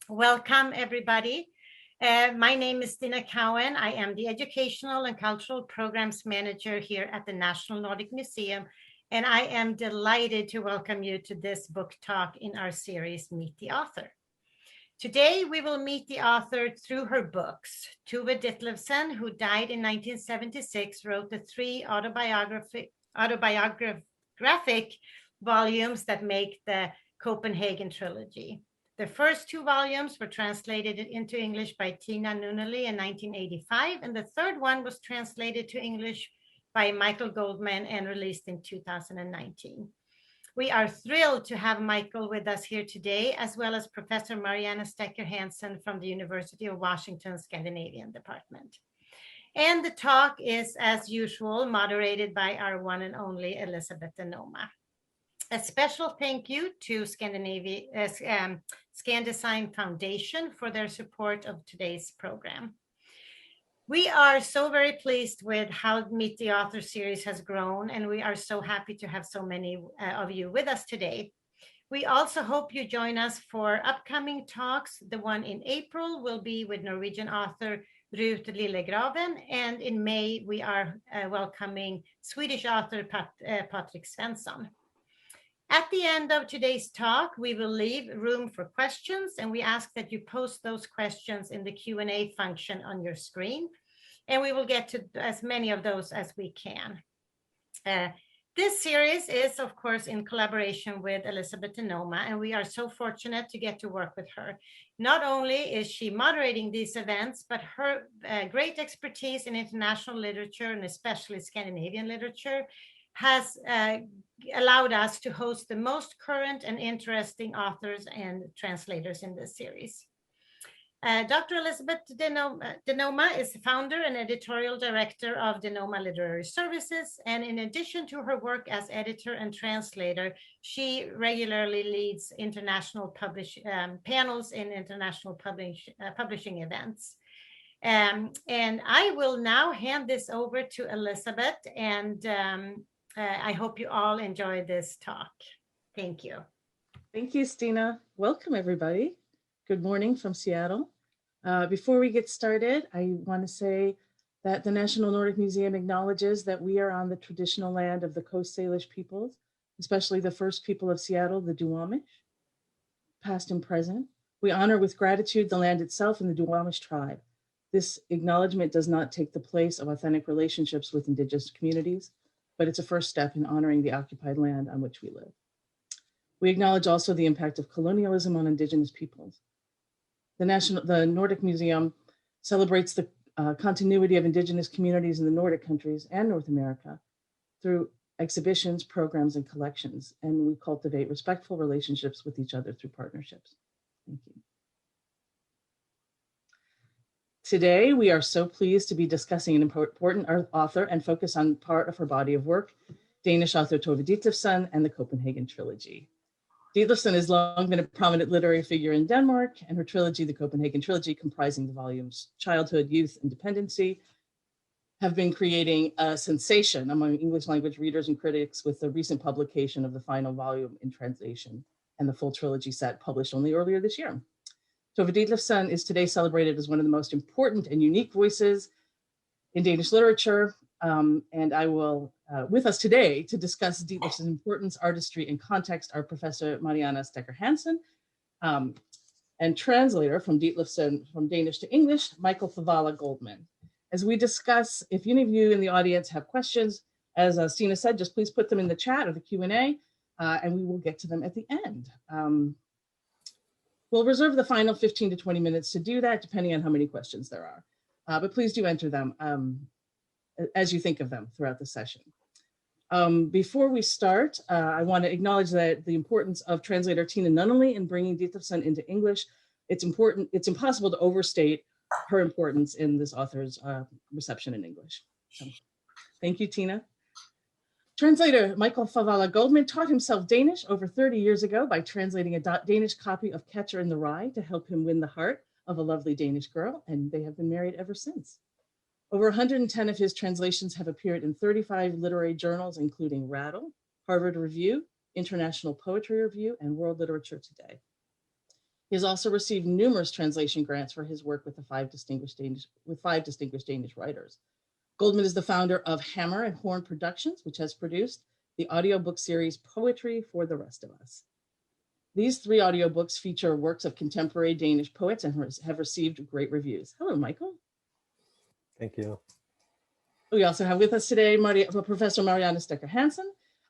Welcome, everybody. My name is Stina Cowan. I am the Educational and Cultural Programs Manager here at the National Nordic Museum, and I am delighted to welcome you to this book talk in our series, Meet the Author. Today, we will meet the author through her books. Tove Ditlevsen, who died in 1976, wrote the three autobiographic volumes that make the Copenhagen Trilogy. The first two volumes were translated into English by Tina Nunnally in 1985, and the third one was translated to English by Michael Goldman and released in 2019. We are thrilled to have Michael with us here today, as well as Professor Mariana Steckerhansen from the University of Washington Scandinavian Department. And the talk is, as usual, moderated by our one and only Elizabeth DeNoma. A special thank you to ScanDesign Foundation for their support of today's program. We are so very pleased with how Meet the Author series has grown, and we are so happy to have so many of you with us today. We also hope you join us for upcoming talks. The one in April will be with Norwegian author Ruth Lillegraven, and in May we are welcoming Swedish author Patrik Svensson. At the end of today's talk, we will leave room for questions, and we ask that you post those questions in the Q&A function on your screen, and we will get to as many of those as we can. This series is, of course, in collaboration with Elizabeth DeNoma, and we are so fortunate to get to work with her. Not only is she moderating these events, but her great expertise in international literature, and especially Scandinavian literature, has allowed us to host the most current and interesting authors and translators in this series. Dr. Elizabeth DeNoma is the founder and editorial director of DeNoma Literary Services, and in addition to her work as editor and translator, she regularly leads international panels in international publishing events. And I will now hand this over to Elizabeth, and I hope you all enjoy this talk. Thank you. Thank you, Stina. Welcome, everybody. Good morning from Seattle. Before we get started, I want to say that the National Nordic Museum acknowledges that we are on the traditional land of the Coast Salish peoples, especially the first people of Seattle, the Duwamish, past and present. We honor with gratitude the land itself and the Duwamish tribe. This acknowledgement does not take the place of authentic relationships with Indigenous communities, but it's a first step in honoring the occupied land on which we live. We acknowledge also the impact of colonialism on Indigenous peoples. The Nordic Museum celebrates the continuity of Indigenous communities in the Nordic countries and North America through exhibitions, programs, and collections, and we cultivate respectful relationships with each other through partnerships. Thank you. Today, we are so pleased to be discussing an important author and focus on part of her body of work, Danish author Tove Ditlevsen and the Copenhagen Trilogy. Ditlevsen has long been a prominent literary figure in Denmark, and her trilogy, the Copenhagen Trilogy, comprising the volumes Childhood, Youth, and Dependency, have been creating a sensation among English language readers and critics with the recent publication of the final volume in translation and the full trilogy set published only earlier this year. Tove Ditlevsen is today celebrated as one of the most important and unique voices in Danish literature, and I will, with us today to discuss Ditlevsen's importance, artistry, and context are Professor Mariana Steckerhansen and translator from Ditlevsen from Danish to English, Michael Favala Goldman. As we discuss, if any of you in the audience have questions, as Stina said, just please put them in the chat or the Q&A, and we will get to them at the end. We'll reserve the final 15 to 20 minutes to do that, depending on how many questions there are. But please do enter them as you think of them throughout the session. Before we start, I want to acknowledge that the importance of translator Tina Nunnally in bringing Ditlevsen into English. It's impossible to overstate her importance in this author's reception in English. So, thank you, Tina. Translator Michael Favala Goldman taught himself Danish over 30 years ago by translating a Danish copy of Catcher in the Rye to help him win the heart of a lovely Danish girl, and they have been married ever since. Over 110 of his translations have appeared in 35 literary journals, including Rattle, Harvard Review, International Poetry Review, and World Literature Today. He has also received numerous translation grants for his work with five distinguished Danish writers. Goldman is the founder of Hammer and Horn Productions, which has produced the audiobook series Poetry for the Rest of Us. These 3 audiobooks feature works of contemporary Danish poets and have received great reviews. Hello, Michael. Thank you. We also have with us today Professor Mariana Steckerhansen,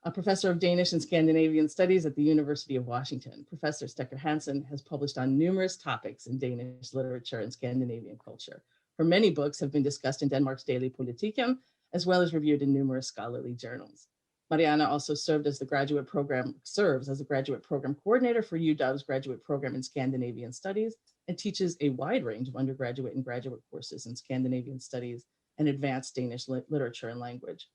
a professor of Danish and Scandinavian Studies at the University of Washington. Professor Steckerhansen has published on numerous topics in Danish literature and Scandinavian culture. Her many books have been discussed in Denmark's daily Politiken, as well as reviewed in numerous scholarly journals. Mariana also serves as the graduate program coordinator for UW's graduate program in Scandinavian Studies and teaches a wide range of undergraduate and graduate courses in Scandinavian Studies and advanced Danish literature and language.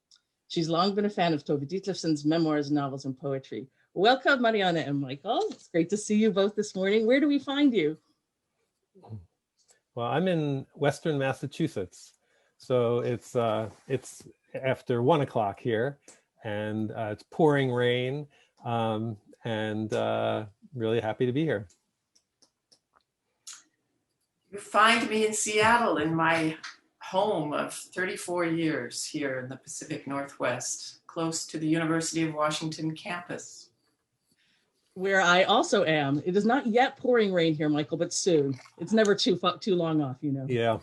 She's long been a fan of Tove Ditlevsen's memoirs, novels, and poetry. Welcome, Mariana and Michael. It's great to see you both this morning. Where do we find you? Well, I'm in Western Massachusetts, so it's after 1 o'clock here, and it's pouring rain, and really happy to be here. You find me in Seattle, in my home of 34 years here in the Pacific Northwest, close to the University of Washington campus. Where I also am. It is not yet pouring rain here, Michael, but soon. It's never too long off, you know. Yeah.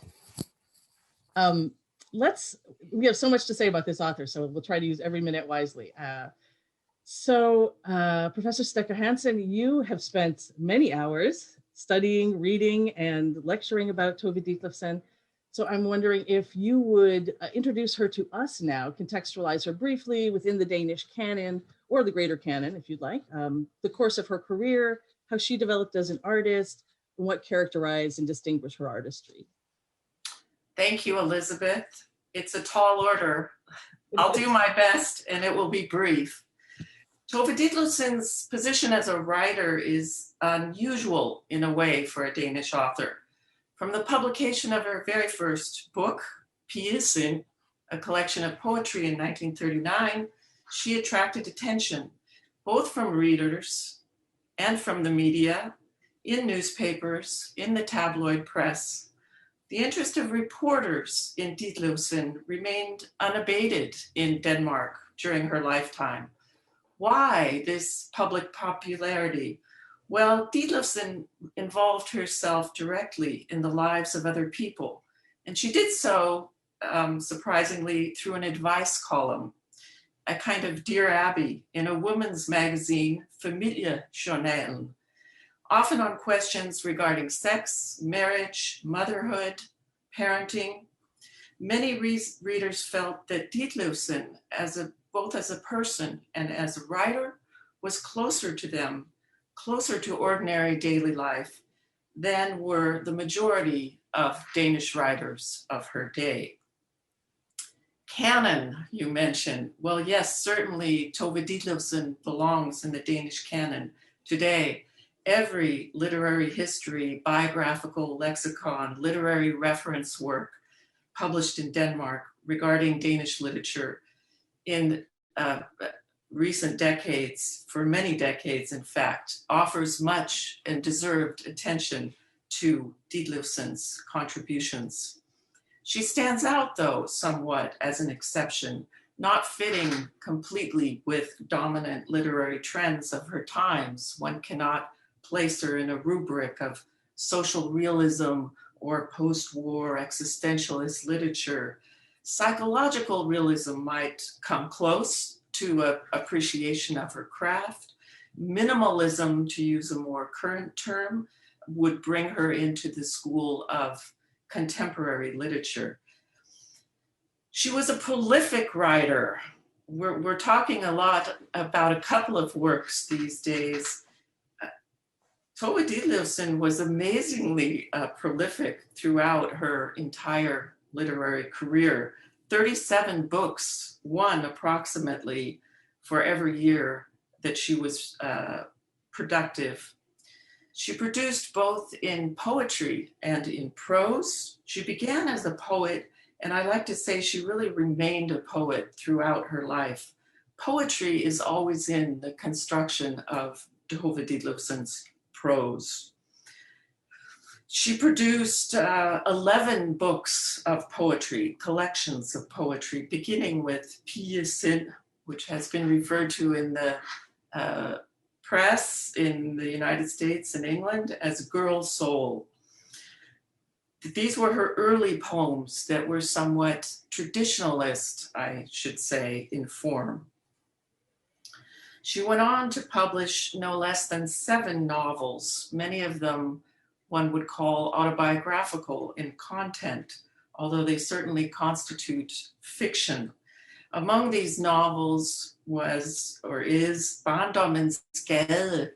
We have so much to say about this author, so we'll try to use every minute wisely. Professor Stecher-Hansen, you have spent many hours studying, reading, and lecturing about Tove Ditlevsen. So I'm wondering if you would introduce her to us now, contextualize her briefly within the Danish canon, or the greater canon, if you'd like, the course of her career, how she developed as an artist, and what characterized and distinguished her artistry. Thank you, Elizabeth. It's a tall order. I'll do my best, and it will be brief. Tove Ditlevsen's position as a writer is unusual in a way for a Danish author. From the publication of her very first book, Pigesin, a collection of poetry in 1939, she attracted attention, both from readers and from the media, in newspapers, in the tabloid press. The interest of reporters in Ditlevsen remained unabated in Denmark during her lifetime. Why this public popularity? Well, Ditlevsen involved herself directly in the lives of other people, and she did so, surprisingly, through an advice column, a kind of Dear Abby in a woman's magazine, Familiejournalen, often on questions regarding sex, marriage, motherhood, parenting. Many readers felt that Ditlevsen, both as a person and as a writer, was closer to them, closer to ordinary daily life than were the majority of Danish writers of her day. Canon, you mentioned. Well, yes, certainly Tove Ditlevsen belongs in the Danish canon today. Every literary history, biographical lexicon, literary reference work published in Denmark regarding Danish literature in recent decades, for many decades in fact, offers much and deserved attention to Ditlevsen's contributions. She stands out, though, somewhat as an exception, not fitting completely with dominant literary trends of her times. One cannot place her in a rubric of social realism or post-war existentialist literature. Psychological realism might come close to an appreciation of her craft. Minimalism, to use a more current term, would bring her into the school of contemporary literature. She was a prolific writer. We're talking a lot about a couple of works these days. Tove Ditlevsen was amazingly prolific throughout her entire literary career. 37 books, one approximately for every year that she was productive. She produced both in poetry and in prose. She began as a poet, and I like to say she really remained a poet throughout her life. Poetry is always in the construction of Tove Ditlevsen's prose. She produced 11 books of poetry, collections of poetry, beginning with Pigesind, which has been referred to in the press in the United States and England as Girl Soul. These were her early poems that were somewhat traditionalist, I should say, in form. She went on to publish no less than 7 novels, many of them one would call autobiographical in content, although they certainly constitute fiction. Among these novels was, or is, Barndommens Gade,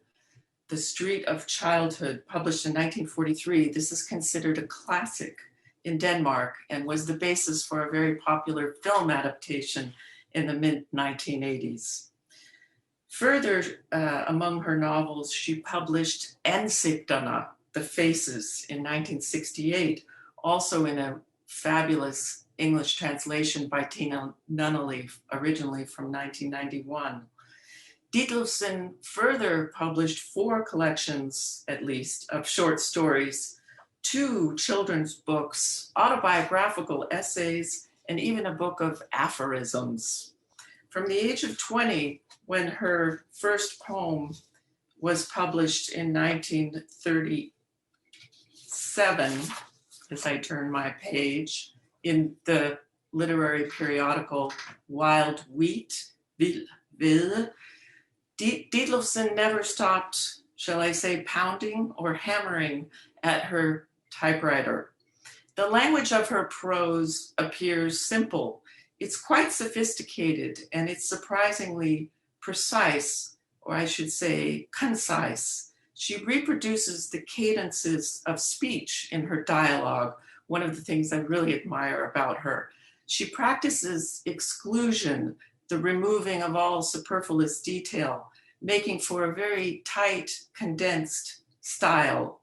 The Street of Childhood, published in 1943. This is considered a classic in Denmark and was the basis for a very popular film adaptation in the mid-1980s. Further, among her novels, she published Ansigterne, The Faces, in 1968, also in a fabulous English translation by Tina Nunnally, originally from 1991. Ditlevsen further published 4 collections, at least, of short stories, 2 children's books, autobiographical essays, and even a book of aphorisms. From the age of 20, when her first poem was published in 1937, as I turn my page, in the literary periodical Wild Wheat, Hvide, Ditlevsen never stopped, shall I say, pounding or hammering at her typewriter. The language of her prose appears simple. It's quite sophisticated, and it's surprisingly precise, or I should say concise. She reproduces the cadences of speech in her dialogue, one of the things I really admire about her. She practices exclusion, the removing of all superfluous detail, making for a very tight, condensed style.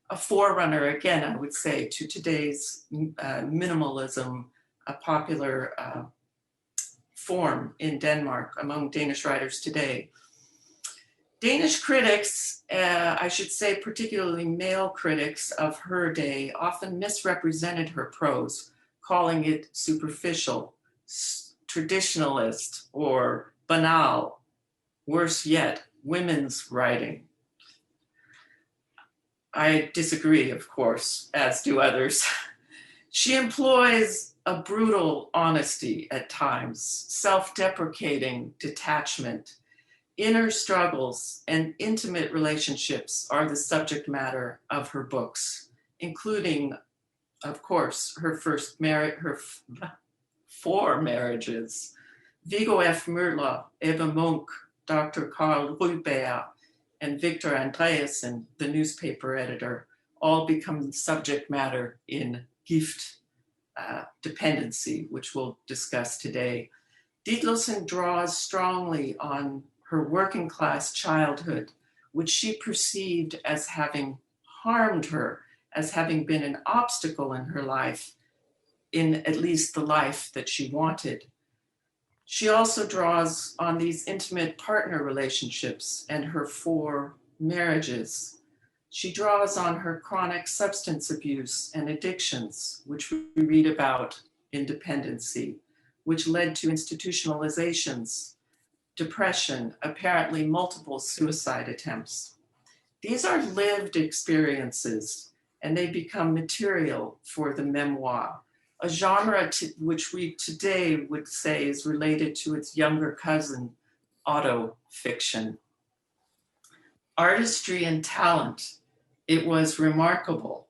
A forerunner, again, I would say, to today's minimalism, a popular form in Denmark among Danish writers today. Danish critics, I should say particularly male critics of her day, often misrepresented her prose, calling it superficial, traditionalist, or banal. Worse yet, women's writing. I disagree, of course, as do others. She employs a brutal honesty at times, self-deprecating detachment. Inner struggles and intimate relationships are the subject matter of her books, including, of course, her 4 marriages. Viggo F. Møller, Ebbe Munch, Dr. Karl Ryberg, and Victor Andreasen, the newspaper editor, all become the subject matter in Gift, Dependency, which we'll discuss today. Ditlevsen draws strongly on her working class childhood, which she perceived as having harmed her, as having been an obstacle in her life, in at least the life that she wanted. She also draws on these intimate partner relationships and her 4 marriages. She draws on her chronic substance abuse and addictions, which we read about in Dependency, which led to institutionalizations, depression, apparently multiple suicide attempts. These are lived experiences, and they become material for the memoir, a genre which we today would say is related to its younger cousin, autofiction. Artistry and talent, it was remarkable.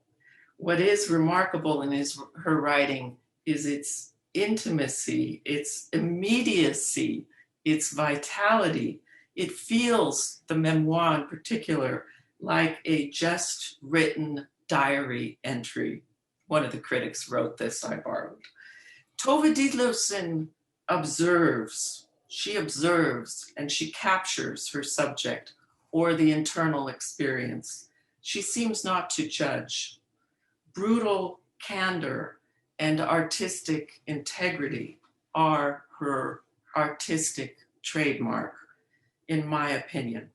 What is remarkable in her writing is its intimacy, its immediacy, its vitality. It feels, the memoir in particular, like a just written diary entry. One of the critics wrote this, I borrowed. Tove Ditlevsen observes, and she captures her subject or the internal experience. She seems not to judge. Brutal candor and artistic integrity are her artistic trademark, in my opinion.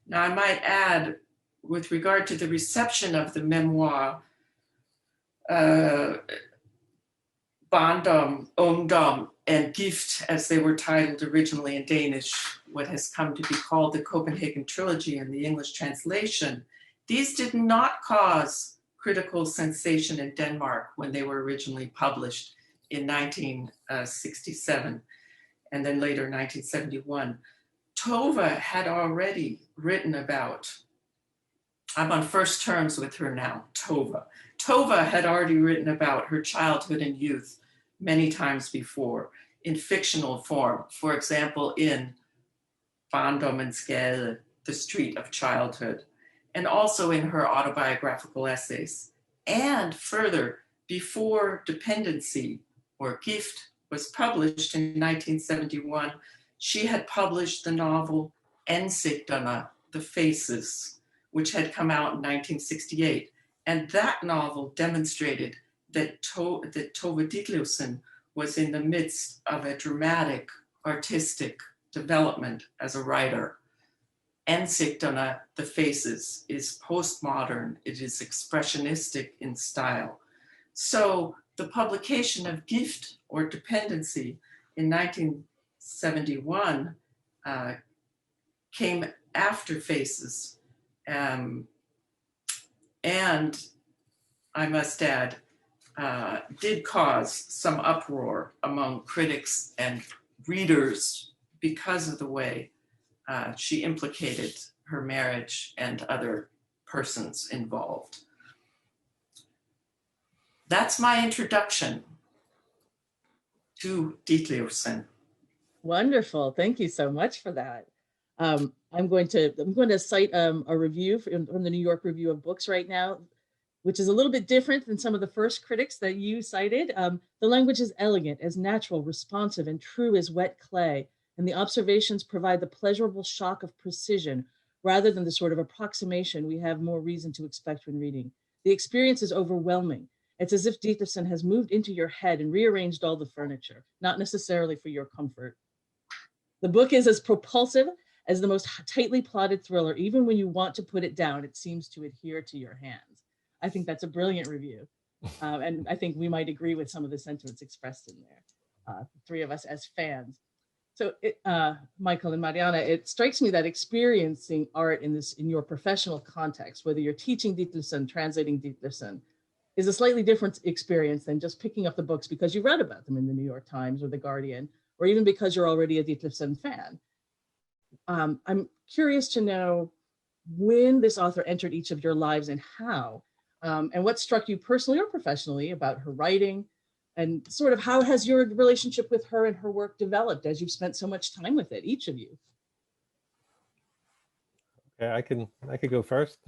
Now, I might add, with regard to the reception of the memoir, Barndom, Ungdom, and Gift, as they were titled originally in Danish, what has come to be called the Copenhagen Trilogy in the English translation, these did not cause critical sensation in Denmark when they were originally published in 1967 and then later 1971. Tove had already written about, I'm on first terms with her now, Tove. Tove had already written about her childhood and youth many times before in fictional form, for example, in Barndommens Gade, The Street of Childhood, and also in her autobiographical essays. And further, before Dependency or Gift was published in 1971, she had published the novel Ansigterne, The Faces, which had come out in 1968. And that novel demonstrated that Tove Ditlevsen was in the midst of a dramatic, artistic development as a writer. Ansigterne, The Faces, is postmodern, it is expressionistic in style. So the publication of Gift or Dependency in 1971 came after Faces. And I must add, did cause some uproar among critics and readers because of the way she implicated her marriage and other persons involved. That's my introduction to Ditlevsen. Wonderful. Thank you so much for that. I'm going to cite a review from the New York Review of Books right now, which is a little bit different than some of the first critics that you cited. The language is elegant, as natural, responsive, and true as wet clay, and the observations provide the pleasurable shock of precision rather than the sort of approximation we have more reason to expect when reading. The experience is overwhelming. It's as if Ditlevsen has moved into your head and rearranged all the furniture, not necessarily for your comfort. The book is as propulsive as the most tightly plotted thriller. Even when you want to put it down, it seems to adhere to your hands. I think that's a brilliant review. And I think we might agree with some of the sentiments expressed in there, the three of us as fans. So Michael and Mariana, it strikes me that experiencing art in your professional context, whether you're teaching Ditlevsen, translating Ditlevsen, is a slightly different experience than just picking up the books because you read about them in the New York Times or the Guardian, or even because you're already a Ditlevsen fan. I'm curious to know when this author entered each of your lives and how, and what struck you personally or professionally about her writing, and sort of how has your relationship with her and her work developed as you've spent so much time with it, each of you? Okay, I could go first.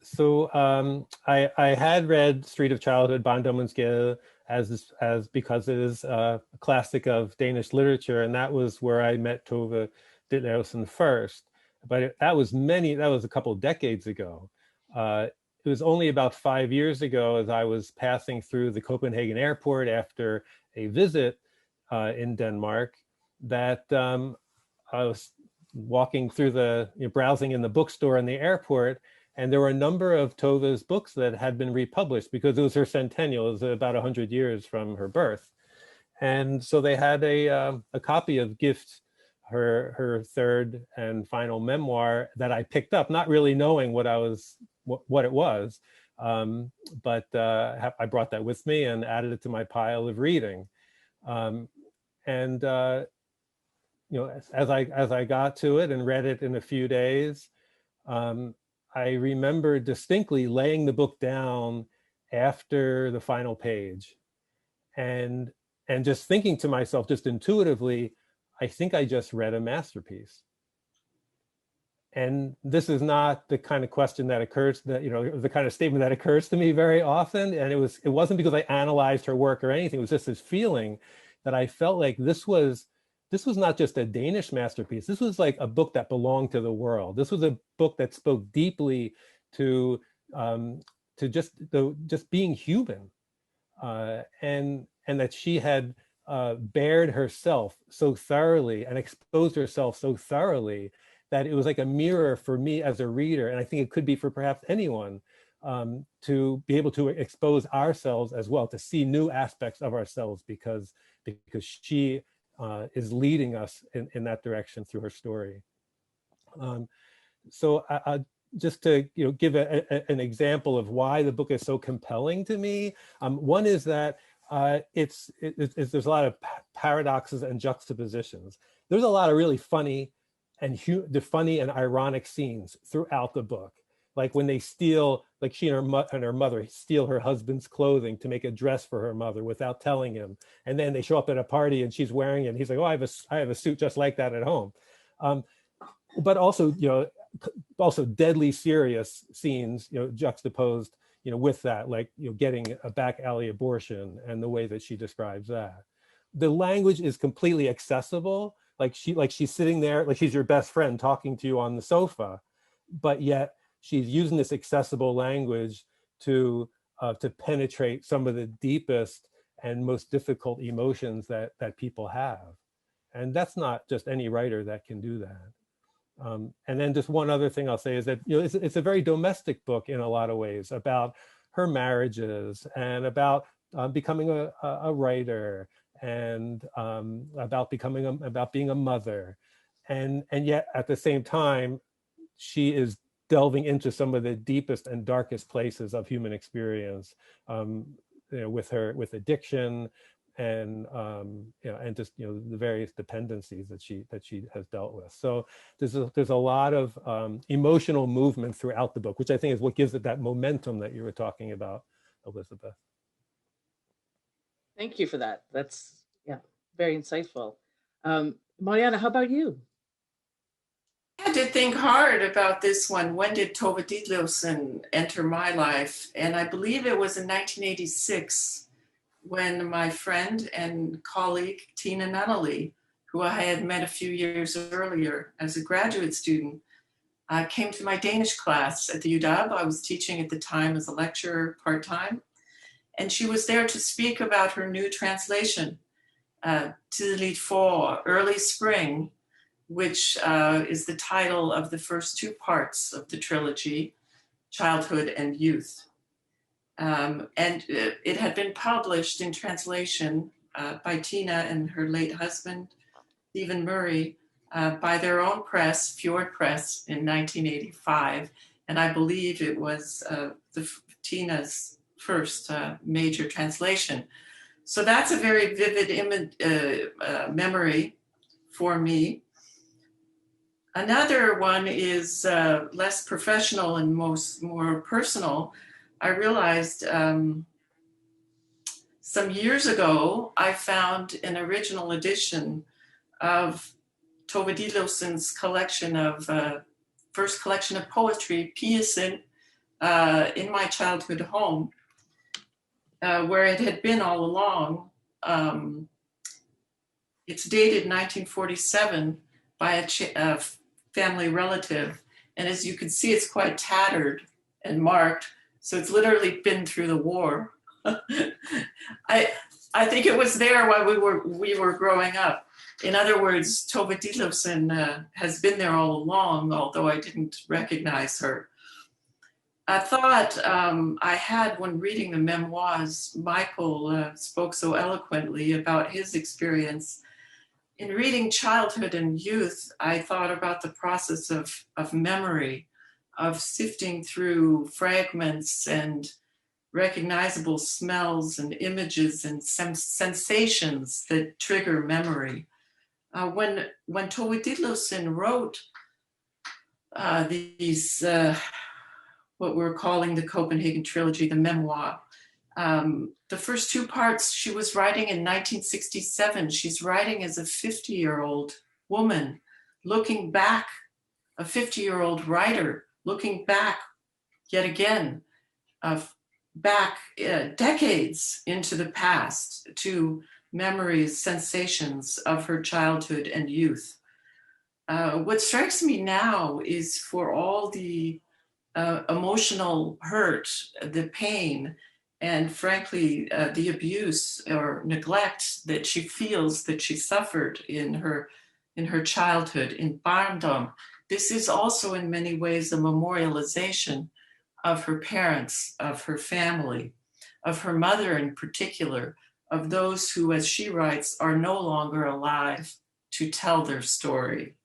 So I had read Street of Childhood, Barndommens Gade, as because it is a classic of Danish literature, and that was where I met Tove Ditlevsen first. But that was a couple of decades ago. It was only about 5 years ago, as I was passing through the Copenhagen airport after a visit in Denmark, that I was walking through browsing in the bookstore in the airport, and there were a number of Tove's books that had been republished because it was her centennial. It was about 100 years from her birth. And so they had a copy of Gift, her third and final memoir, that I picked up, not really knowing what it was. But I brought that with me and added it to my pile of reading. As I got to it and read it in a few days, I remember distinctly laying the book down after the final page and just thinking to myself, just intuitively, I think I just read a masterpiece. And this is not the kind of question that occurs, the kind of statement that occurs to me very often. And it wasn't because I analyzed her work or anything. It was just this feeling that I felt like this was not just a Danish masterpiece. This was like a book that belonged to the world. This was a book that spoke deeply to just being human, and that she had bared herself so thoroughly and exposed herself so thoroughly that it was like a mirror for me as a reader, and I think it could be for perhaps anyone, to be able to expose ourselves as well, to see new aspects of ourselves, because she is leading us in that direction through her story. So just to give an example of why the book is so compelling to me, one is that there's a lot of paradoxes and juxtapositions. There's a lot of really funny and ironic scenes throughout the book. Like when they steal, like she and her mother steal her husband's clothing to make a dress for her mother without telling him. And then they show up at a party and she's wearing it. And he's like, oh, I have a suit just like that at home. But also, also deadly serious scenes, juxtaposed, with that, like, getting a back alley abortion and the way that she describes that. The language is completely accessible. Like she's sitting there, like she's your best friend talking to you on the sofa, but yet she's using this accessible language to penetrate some of the deepest and most difficult emotions that people have. And that's not just any writer that can do that. And then just one other thing I'll say is that it's a very domestic book in a lot of ways, about her marriages and about becoming a writer, and about being a mother, and yet at the same time she is delving into some of the deepest and darkest places of human experience, with addiction and and just the various dependencies that she has dealt with. So there's a lot of emotional movement throughout the book, which I think is what gives it that momentum that you were talking about, Elizabeth. Thank you for that. That's very insightful. Mariana, how about you? I had to think hard about this one. When did Tove Ditlevsen enter my life? And I believe it was in 1986. When my friend and colleague, Tina Nunnally, who I had met a few years earlier as a graduate student, came to my Danish class at the UW. I was teaching at the time as a lecturer part-time. And she was there to speak about her new translation, Tidligt forår, Early Spring, which is the title of the first two parts of the trilogy, Childhood and Youth. And it had been published in translation by Tina and her late husband, Stephen Murray, by their own press, Fjord Press, in 1985. And I believe it was Tina's first major translation. So that's a very vivid memory for me. Another one is less professional and more personal. I realized some years ago, I found an original edition of Tove Ditlevsen's collection of, first collection of poetry, Piesen, in my childhood home, where it had been all along. It's dated 1947 by a family relative. And as you can see, it's quite tattered and marked. So it's literally been through the war. I think it was there while we were growing up. In other words, Tove Ditlevsen has been there all along, although I didn't recognize her. A thought I had when reading the memoirs, Michael spoke so eloquently about his experience. In reading Childhood and Youth, I thought about the process of memory, of sifting through fragments and recognizable smells and images and sensations that trigger memory. When Tove Ditlevsen wrote these, what we're calling the Copenhagen Trilogy, the memoir, the first two parts she was writing in 1967. She's writing as a 50-year-old woman, looking back, a 50-year-old writer, looking back yet again, decades into the past to memories, sensations of her childhood and youth. What strikes me now is for all the emotional hurt, the pain, and frankly, the abuse or neglect that she feels that she suffered in her childhood, in barndom, this is also in many ways a memorialization of her parents, of her family, of her mother in particular, of those who, as she writes, are no longer alive to tell their story.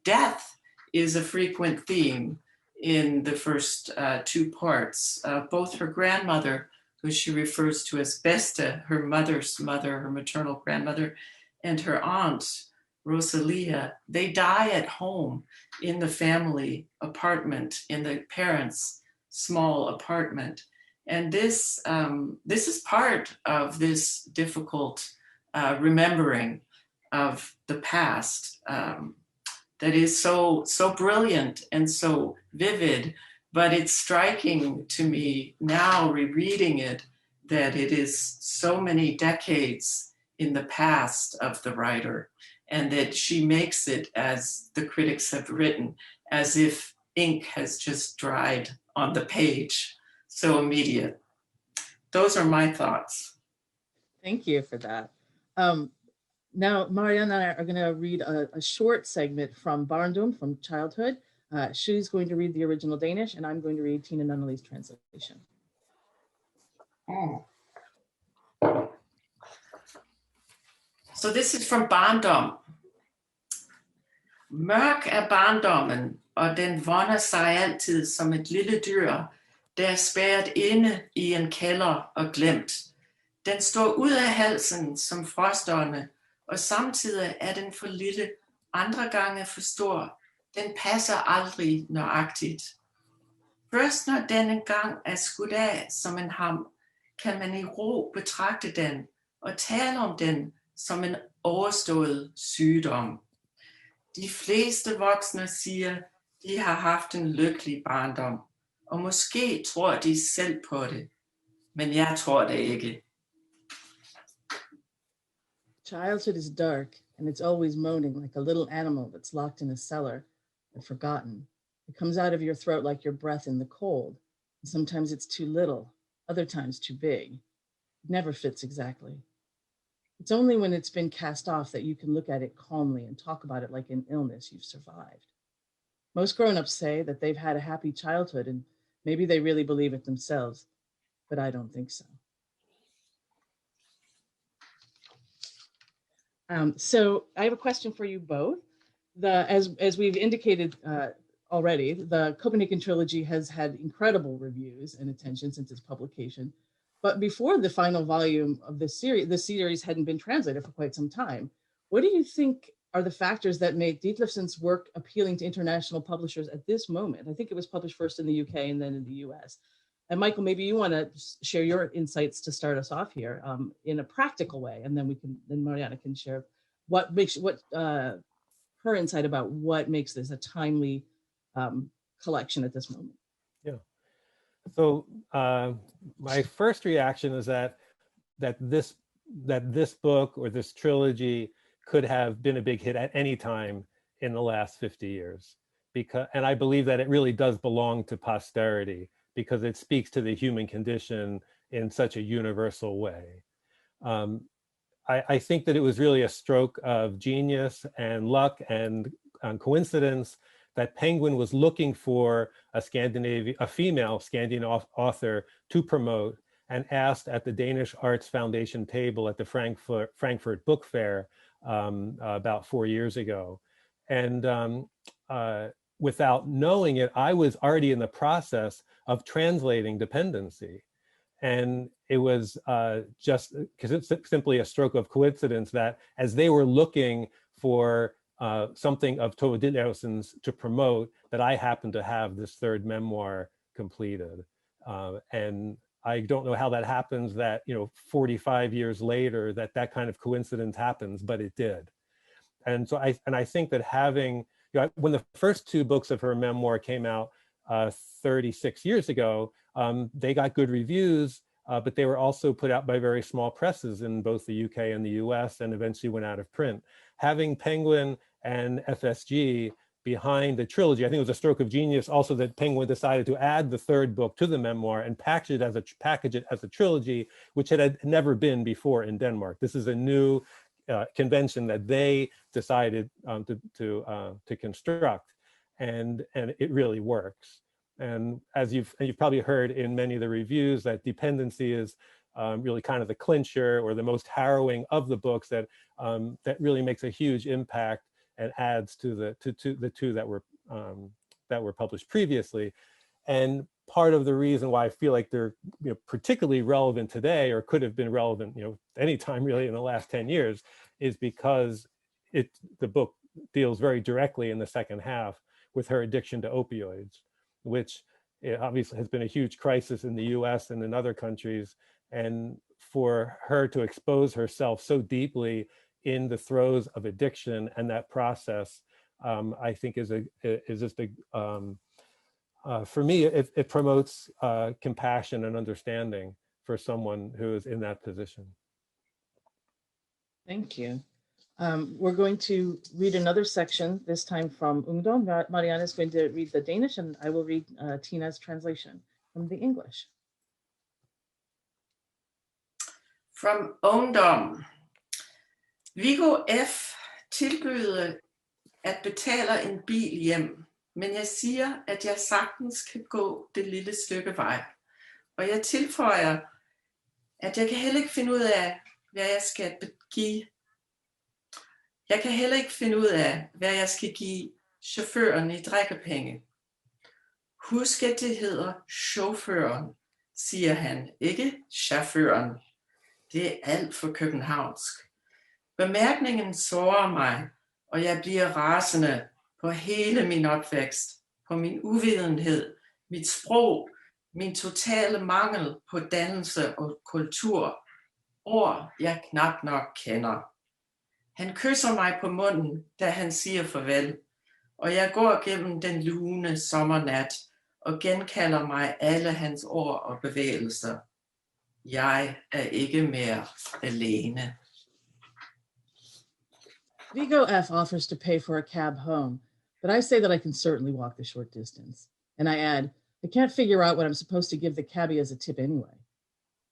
Death is a frequent theme in the first two parts. Both her grandmother, who she refers to as Beste, her mother's mother, her maternal grandmother, and her aunt, Rosalia, they die at home in the family apartment, in the parents' small apartment. And this is part of this difficult remembering of the past that is so brilliant and so vivid. But it's striking to me now, rereading it, that it is so many decades in the past of the writer, and that she makes it, as the critics have written, as if ink has just dried on the page. So immediate. Those are my thoughts. Thank you for that. Now, Marianne and I are going to read a short segment from Barndom, from childhood. She's going to read the original Danish, and I'm going to read Tina Nunnally's translation. So this is from Barndom. Mørk er barndommen, og den vonder sig altid som et lille dyr, der er spærret inde i en kælder og glemt. Den står ud af halsen som frostånde, og samtidig er den for lille, andre gange for stor. Den passer aldrig nøjagtigt. Først når den engang er skudt af som en ham, kan man i ro betragte den og tale om den som en overstået sygdom. De fleste voksne siger, de har haft en lykkelig barndom, og måske tror de selv på det, men jeg tror det ikke. Childhood is dark, and it's always moaning like a little animal that's locked in a cellar and forgotten. It comes out of your throat like your breath in the cold. And sometimes it's too little, other times too big. It never fits exactly. It's only when it's been cast off that you can look at it calmly and talk about it like an illness you've survived. Most grown-ups say that they've had a happy childhood, and maybe they really believe it themselves, but I don't think so. So I have a question for you both. As we've indicated already, the Copenhagen Trilogy has had incredible reviews and attention since its publication. But before the final volume of this series, the series hadn't been translated for quite some time. What do you think are the factors that make Ditlevsen's work appealing to international publishers at this moment? I think it was published first in the UK and then in the US. And Michael, maybe you want to share your insights to start us off here in a practical way, and then Mariana can share her insight about what makes this a timely collection at this moment. Yeah. So my first reaction is that this book or this trilogy could have been a big hit at any time in the last 50 years, and I believe that it really does belong to posterity, because it speaks to the human condition in such a universal way. I think that it was really a stroke of genius and luck and coincidence that Penguin was looking for a female Scandinavian author to promote, and asked at the Danish Arts Foundation table at the Frankfurt Book Fair about 4 years ago. And without knowing it, I was already in the process of translating Dependency. And it was just because it's simply a stroke of coincidence that as they were looking for something of Tove Ditlevsen's to promote, that I happened to have this third memoir completed. And I don't know how that happens, that 45 years later that kind of coincidence happens, but it did. And so I think that having, when the first two books of her memoir came out 36 years ago, they got good reviews, but they were also put out by very small presses in both the UK and the US, and eventually went out of print. Having Penguin and FSG behind the trilogy, I think it was a stroke of genius also that Penguin decided to add the third book to the memoir and package it as a trilogy, which had never been before in Denmark. This is a new convention that they decided to construct. and it really works. And as you've probably heard in many of the reviews, that dependency is really kind of the clincher or the most harrowing of the books, that that really makes a huge impact and adds to the two that were published previously. And part of the reason why I feel like they're particularly relevant today, or could have been relevant anytime really in the last 10 years, is because the book deals very directly in the second half with her addiction to opioids, which obviously has been a huge crisis in the US and in other countries. And for her to expose herself so deeply in the throes of addiction and that process, I think is just for me, it promotes compassion and understanding for someone who is in that position. Thank you. We're going to read another section, this time from Ungdom. Mariana is going to read the Danish, and I will read Tina's translation from the English. From Ungdom. Viggo F. tilbyder at betale en bil hjem, men jeg siger, at jeg sagtens kan gå det lille stykke vej. Og jeg tilføjer, at jeg kan heller ikke finde ud af, hvad jeg skal give. Jeg kan heller ikke finde ud af, hvad jeg skal give chaufføren i drikkepenge. Husk, at det hedder chaufføren, siger han, ikke chaufføren. Det er alt for københavnsk. Bemærkningen sårer mig, og jeg bliver rasende på hele min opvækst, på min uvidenhed, mit sprog, min totale mangel på dannelse og kultur, ord jeg knap nok kender. Han kysser mig på munden, da han siger farvel, og jeg går gennem den lune sommernat og genkalder mig alle hans ord og bevægelser. Jeg er ikke mere alene. Viggo F. offers to pay for a cab home, but I say that I can certainly walk the short distance. And I add, I can't figure out what I'm supposed to give the cabbie as a tip anyway.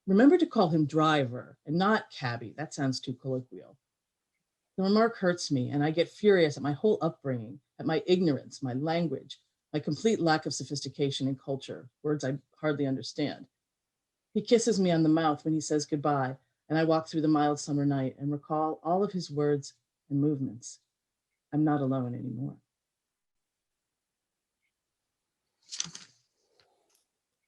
Remember to call him driver and not cabbie. That sounds too colloquial. The remark hurts me, and I get furious at my whole upbringing, at my ignorance, my language, my complete lack of sophistication and culture, words I hardly understand. He kisses me on the mouth when he says goodbye, and I walk through the mild summer night and recall all of his words and movements. I'm not alone anymore.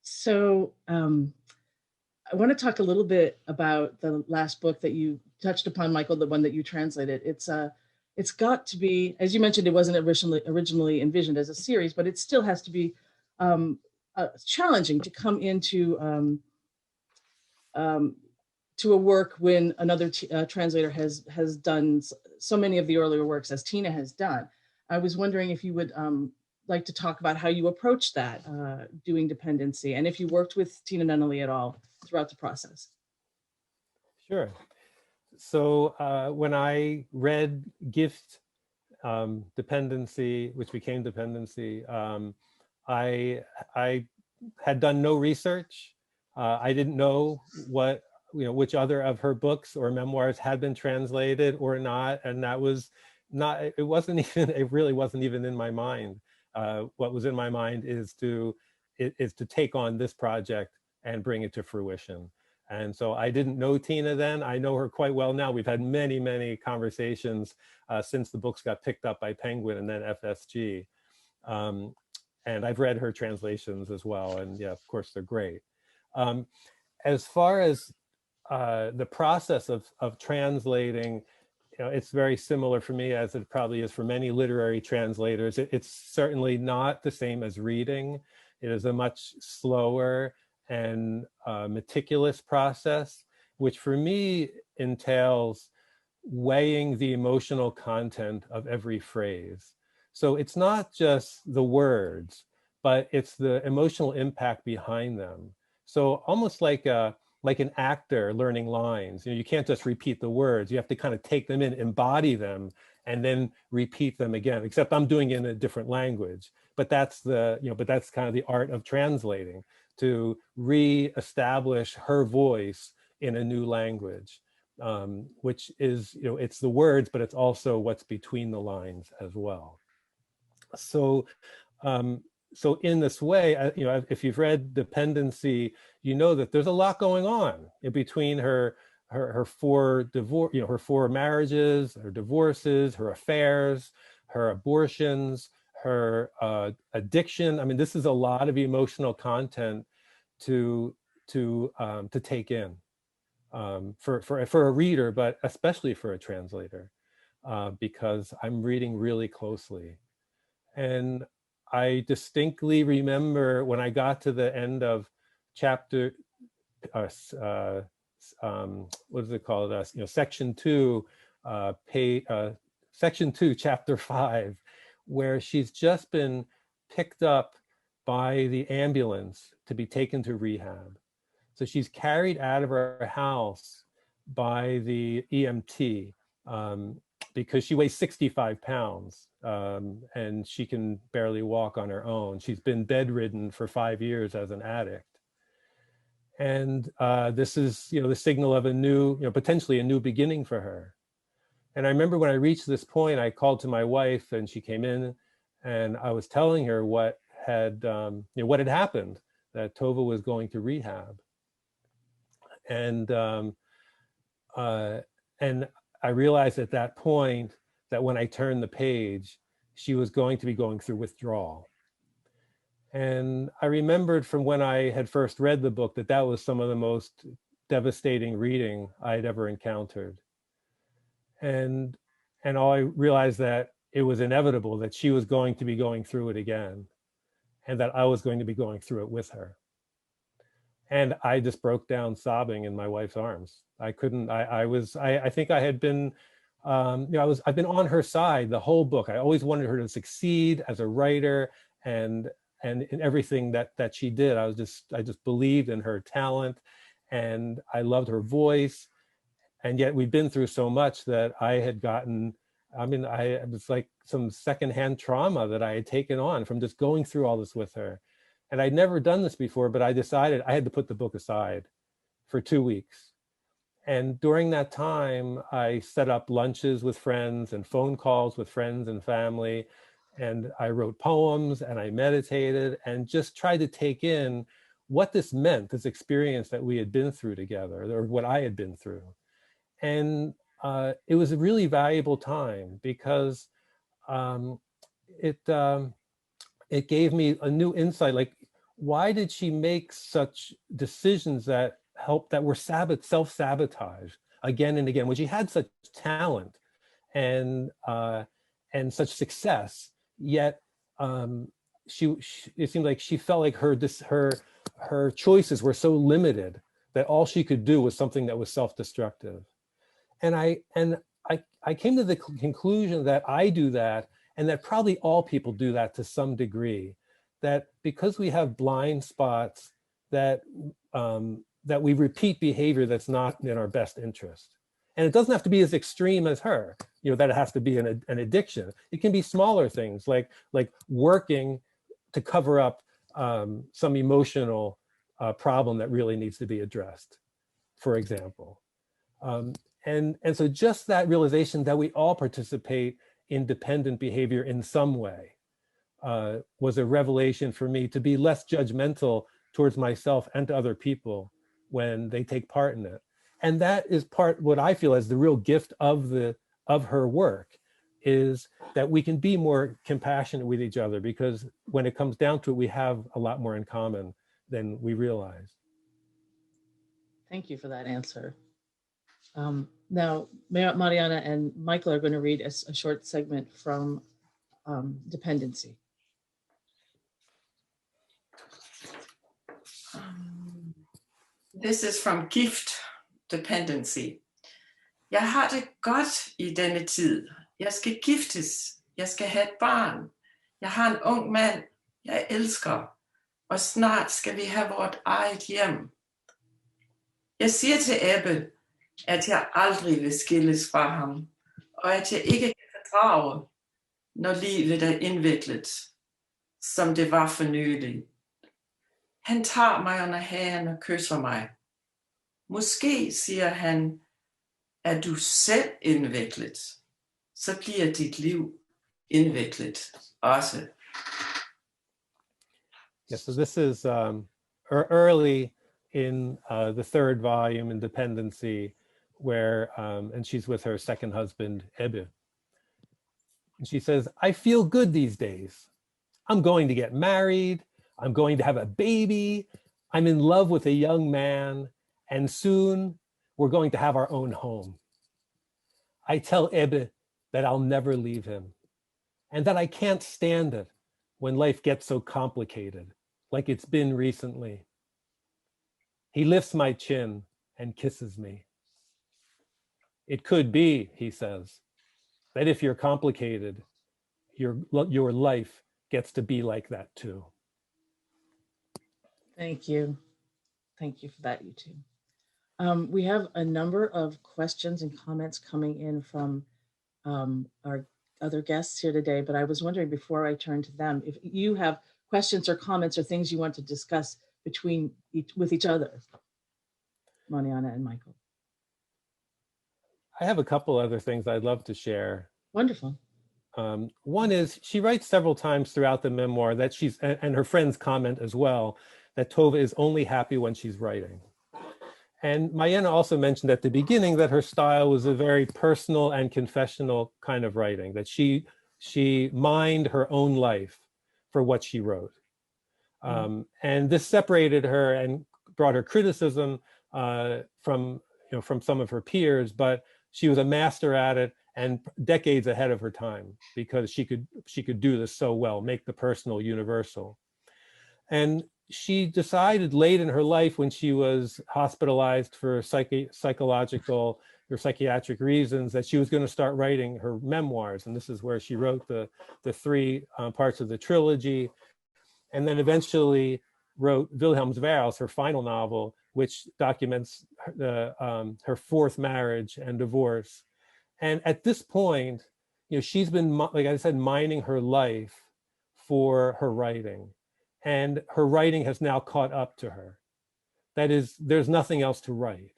So I want to talk a little bit about the last book that you touched upon, Michael, the one that you translated. It's got to be, as you mentioned, it wasn't originally envisioned as a series, but it still has to be challenging to come into to a work when another translator has done so many of the earlier works as Tina has done. I was wondering if you would like to talk about how you approached that, doing dependency, and if you worked with Tina Nunnally at all throughout the process. Sure. So when I read Gift, Dependency, which became Dependency, I had done no research. I didn't know which other of her books or memoirs had been translated or not, and that was not. It really wasn't even in my mind. What was in my mind is to take on this project and bring it to fruition. And so I didn't know Tina then. I know her quite well now. We've had many, many conversations since the books got picked up by Penguin and then FSG. And I've read her translations as well. And yeah, of course, they're great. As far as the process of translating, it's very similar for me as it probably is for many literary translators. It's certainly not the same as reading. It is a much slower and meticulous process, which for me entails weighing the emotional content of every phrase. So it's not just the words, but it's the emotional impact behind them. So almost like an actor learning lines, you can't just repeat the words. You have to kind of take them in, embody them, and then repeat them again. Except I'm doing it in a different language. But that's that's kind of the art of translating, to re-establish her voice in a new language, which is, it's the words, but it's also what's between the lines as well. So, so in this way, you know, if you've read Dependency, you know that there's a lot going on in between her four divorce, you know, her four marriages, her divorces, her affairs, her abortions, her addiction. I mean, this is a lot of emotional content to take in for a reader, but especially for a translator, because I'm reading really closely. And I distinctly remember when I got to the end of chapter, what is it called? You know, section 2, section 2, chapter 5, where she's just been picked up by the ambulance to be taken to rehab. So she's carried out of her house by the EMT because she weighs 65 pounds and she can barely walk on her own. She's been bedridden for 5 years as an addict. And this is, you know, the signal of a new, you know, potentially a new beginning for her. And I remember when I reached this point, I called to my wife and she came in and I was telling her what had, you know, what had happened, that Tove was going to rehab. And I realized at that point that when I turned the page, she was going to be going through withdrawal. And I remembered from when I had first read the book that that was some of the most devastating reading I had ever encountered. And I realized that it was inevitable that she was going to be going through it again, and that I was going to be going through it with her. And I just broke down sobbing in my wife's arms. I couldn't, I think I had been, you know, I've been on her side the whole book. I always wanted her to succeed as a writer and in everything that she did. I just believed in her talent and I loved her voice. And yet we've been through so much that I had gotten, I mean, it was like some secondhand trauma that I had taken on from just going through all this with her. And I'd never done this before, but I decided I had to put the book aside for 2 weeks. And during that time, I set up lunches with friends and phone calls with friends and family. And I wrote poems and I meditated and just tried to take in what this meant, this experience that we had been through together, or what I had been through. And it was a really valuable time because it gave me a new insight. Like, why did she make such decisions that were self-sabotage again and again when she had such talent and such success? Yet it seemed like she felt like her choices were so limited that all she could do was something that was self-destructive. And I came to the conclusion that I do that, and that probably all people do that to some degree, that because we have blind spots, that we repeat behavior that's not in our best interest. And it doesn't have to be as extreme as her, you know, that it has to be an addiction. It can be smaller things like working to cover up some emotional problem that really needs to be addressed, for example. And so just that realization that we all participate in dependent behavior in some way was a revelation for me, to be less judgmental towards myself and to other people when they take part in it. And that is what I feel as the real gift of her work, is that we can be more compassionate with each other, because when it comes down to it, we have a lot more in common than we realize. Thank you for that answer. Now, Mariana and Michael are going to read a short segment from Dependency. This is from Gift, Dependency. Jeg har det godt i denne tid. Jeg skal giftes. Jeg skal have et barn. Jeg har en ung mand, jeg elsker. Og snart skal vi have vort eget hjem. Jeg siger til Ebbe, at jeg aldrig vil skilles fra ham, og at jeg ikke kan fordrage, når livet er indviklet, som det var for nylig. Han tager mig under hagen og kysser mig. Måske, siger han, er du selv indviklet, så bliver dit liv indviklet også. Yeah, so this is early in the third volume, Independency, where, and she's with her second husband, Ebbe. And she says, I feel good these days. I'm going to get married. I'm going to have a baby. I'm in love with a young man. And soon we're going to have our own home. I tell Ebbe that I'll never leave him and that I can't stand it when life gets so complicated, like it's been recently. He lifts my chin and kisses me. It could be, he says, that if you're complicated, your life gets to be like that too. Thank you. Thank you for that, you two. We have a number of questions and comments coming in from our other guests here today, but I was wondering before I turn to them, if you have questions or comments or things you want to discuss with each other, Mariana and Michael. I have a couple other things I'd love to share. Wonderful. One is she writes several times throughout the memoir that she's, and her friends comment as well, that Tove is only happy when she's writing. And Mariana also mentioned at the beginning that her style was a very personal and confessional kind of writing, that she mined her own life for what she wrote. And this separated her and brought her criticism from some of her peers, but she was a master at it and decades ahead of her time because she could do this so well, make the personal universal. And she decided late in her life when she was hospitalized for psychological or psychiatric reasons that she was going to start writing her memoirs. And this is where she wrote the three parts of the trilogy. And then eventually wrote Wilhelmsvaals, her final novel, which documents her fourth marriage and divorce. And at this point, she's been, like I said, mining her life for her writing. And her writing has now caught up to her. That is, there's nothing else to write.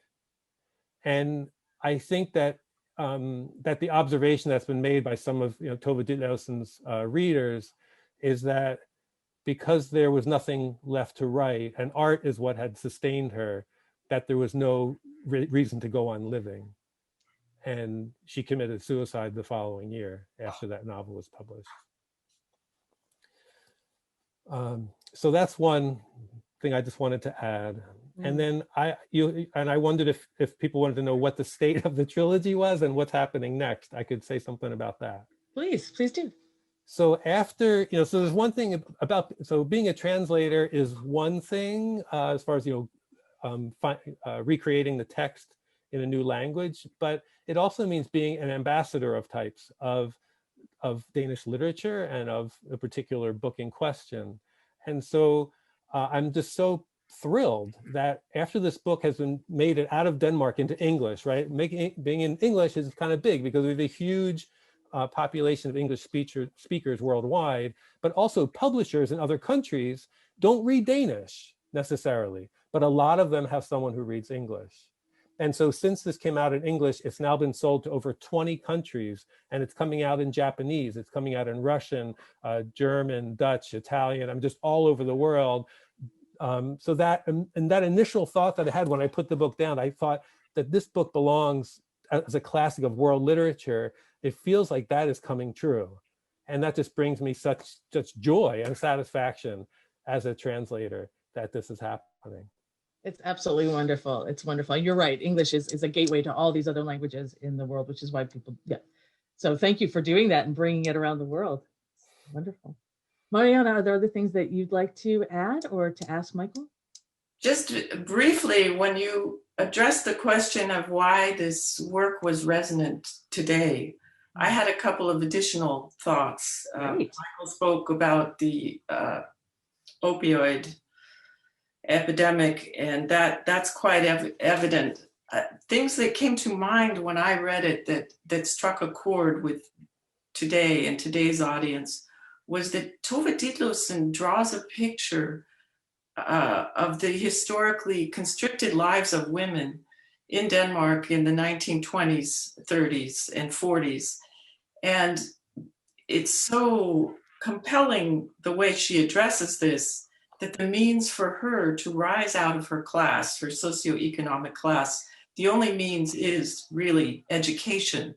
And I think that that the observation that's been made by some of Tove Ditlevsen's readers is that because there was nothing left to write, and art is what had sustained her, that there was no reason to go on living. And she committed suicide the following year after that novel was published. So that's one thing I just wanted to add. And then I wondered if people wanted to know what the state of the trilogy was and what's happening next. I could say something about that. Please do. So after, so there's one thing about, so being a translator is one thing as far as, recreating the text in a new language, but it also means being an ambassador of types of Danish literature and of a particular book in question. And so I'm just so thrilled that after this book has been made out of Denmark into English, right? Being in English is kind of big because we have a huge population of English speakers worldwide, but also publishers in other countries don't read Danish necessarily, but a lot of them have someone who reads English. And so since this came out in English, it's now been sold to over 20 countries, and it's coming out in Japanese, it's coming out in Russian, German, Dutch, Italian, I'm just all over the world. So that initial thought that I had when I put the book down, I thought that this book belongs as a classic of world literature. It feels like that is coming true. And that just brings me such joy and satisfaction as a translator that this is happening. It's absolutely wonderful. It's wonderful. You're right. English is a gateway to all these other languages in the world, which is why people, So thank you for doing that and bringing it around the world. Wonderful. Mariana, are there other things that you'd like to add or to ask Michael? Just briefly, when you addressed the question of why this work was resonant today, I had a couple of additional thoughts. Michael spoke about the opioid epidemic, and that's quite evident. Things that came to mind when I read it that struck a chord with today and today's audience was that Tove Ditlevsen draws a picture of the historically constricted lives of women in Denmark in the 1920s, 30s, and 40s. And it's so compelling the way she addresses this, that the means for her to rise out of her class, her socioeconomic class, the only means is really education.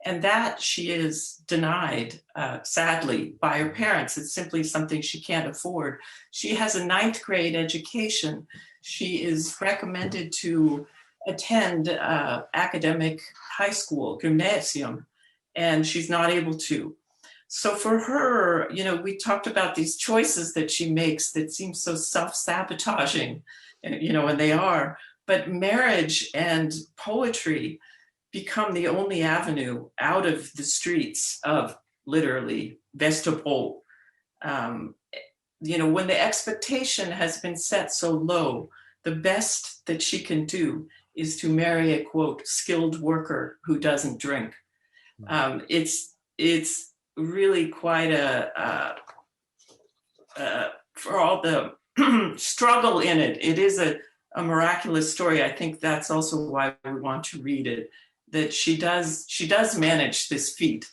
And that she is denied, sadly, by her parents. It's simply something she can't afford. She has a 9th grade education. She is recommended to attend academic high school, gymnasium, and she's not able to. So for her, you know, we talked about these choices that she makes that seem so self-sabotaging, you know, and they are. But marriage and poetry become the only avenue out of the streets of literally Vesterbro. You know, when the expectation has been set so low, the best that she can do is to marry a, quote, skilled worker who doesn't drink. It's really quite for all the struggle in it, it is a miraculous story. I think that's also why we want to read it, that she does manage this feat,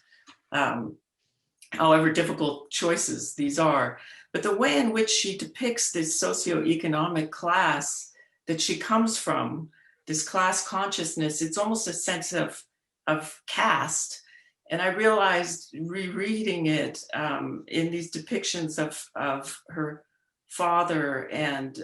however difficult choices these are. But the way in which she depicts this socioeconomic class that she comes from, this class consciousness, it's almost a sense of caste. And I realized rereading it in these depictions of her father and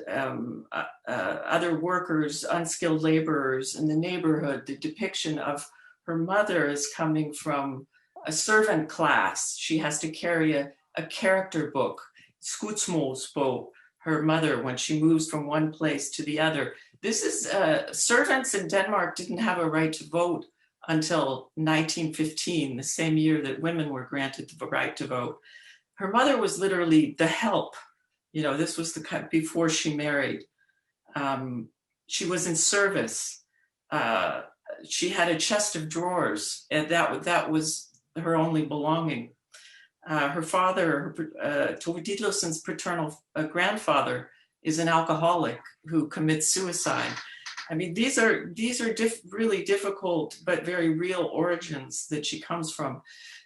other workers, unskilled laborers in the neighborhood, the depiction of her mother as coming from a servant class. She has to carry a character book, Skudsmålsbog, her mother, when she moves from one place to the other. This is, servants in Denmark didn't have a right to vote until 1915, the same year that women were granted the right to vote. Her mother was literally the help. You know, this was before she married. She was in service. She had a chest of drawers, and that was her only belonging. Her father, Tove Ditlevsen's paternal grandfather, is an alcoholic who commits suicide. I mean, these are really difficult but very real origins that she comes from.